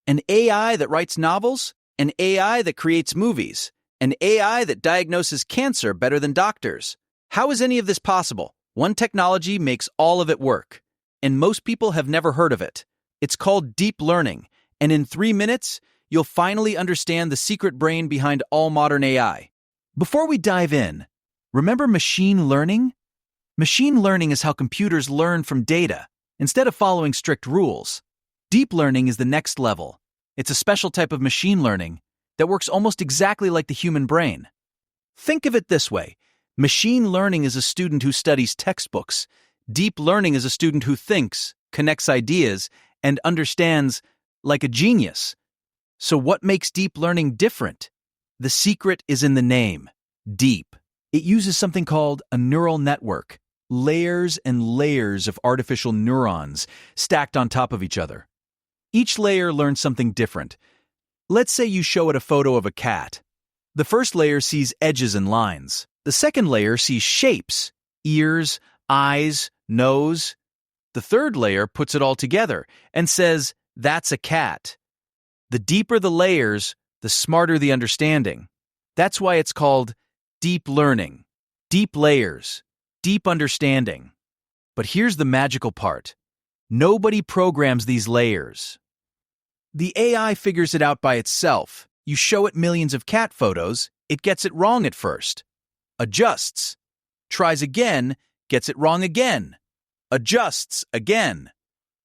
An AI that writes novels, an AI that creates movies, an AI that diagnoses cancer better than doctors. How is any of this possible? One technology makes all of it work, and most people have never heard of it. It's called deep learning, and in 3 minutes, you'll finally understand the secret brain behind all modern AI. Before we dive in, remember machine learning? Machine learning is how computers learn from data, instead of following strict rules. Deep learning is the next level. It's a special type of machine learning that works almost exactly like the human brain. Think of it this way. Machine learning is a student who studies textbooks. Deep learning is a student who thinks, connects ideas, and understands like a genius. So what makes deep learning different? The secret is in the name, deep. It uses something called a neural network, layers and layers of artificial neurons stacked on top of each other. Each layer learns something different. Let's say you show it a photo of a cat. The first layer sees edges and lines. The second layer sees shapes, ears, eyes, nose. The third layer puts it all together and says, that's a cat. The deeper the layers, the smarter the understanding. That's why it's called deep learning, deep layers, deep understanding. But here's the magical part. Nobody programs these layers. The AI figures it out by itself. You show it millions of cat photos, it gets it wrong at first. Adjusts. Tries again, gets it wrong again. Adjusts again.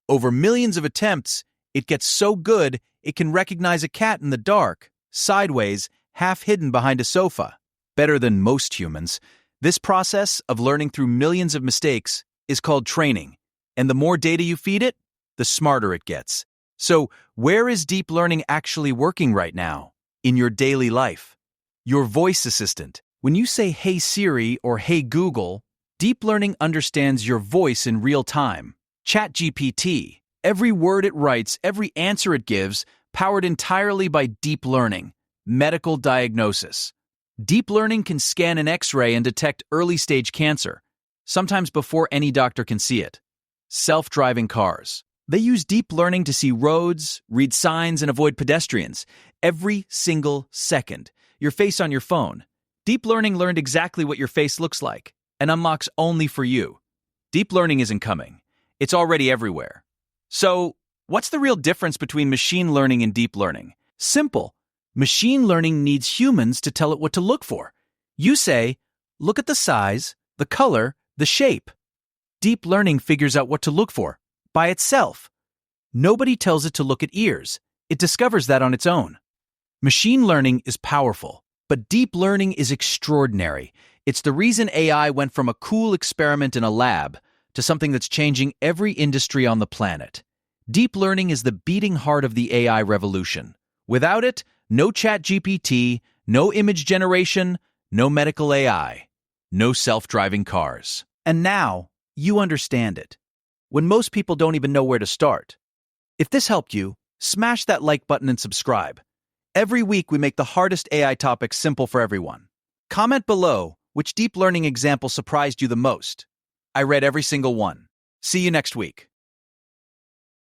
Over millions of attempts, it gets so good it can recognize a cat in the dark, sideways, half hidden behind a sofa. Better than most humans. This process of learning through millions of mistakes is called training. And the more data you feed it, the smarter it gets. So, where is deep learning actually working right now? In your daily life. Your voice assistant. When you say, "Hey Siri" or "Hey Google," deep learning understands your voice in real time. ChatGPT. Every word it writes, every answer it gives, powered entirely by deep learning. Medical diagnosis. Deep learning can scan an X-ray and detect early-stage cancer, sometimes before any doctor can see it. Self-driving cars. They use deep learning to see roads, read signs, and avoid pedestrians. Every single second. Your face on your phone. Deep learning learned exactly what your face looks like and unlocks only for you. Deep learning isn't coming. It's already everywhere. So, what's the real difference between machine learning and deep learning? Simple. Machine learning needs humans to tell it what to look for. You say, look at the size, the color, the shape. Deep learning figures out what to look for by itself. Nobody tells it to look at ears. It discovers that on its own. Machine learning is powerful, but deep learning is extraordinary. It's the reason AI went from a cool experiment in a lab to something that's changing every industry on the planet. Deep learning is the beating heart of the AI revolution. Without it, no ChatGPT, no image generation, no medical AI, no self-driving cars. And now, you understand it. When most people don't even know where to start. If this helped you, smash that like button and subscribe. Every week we make the hardest AI topics simple for everyone. Comment below which deep learning example surprised you the most. I read every single one. See you next week.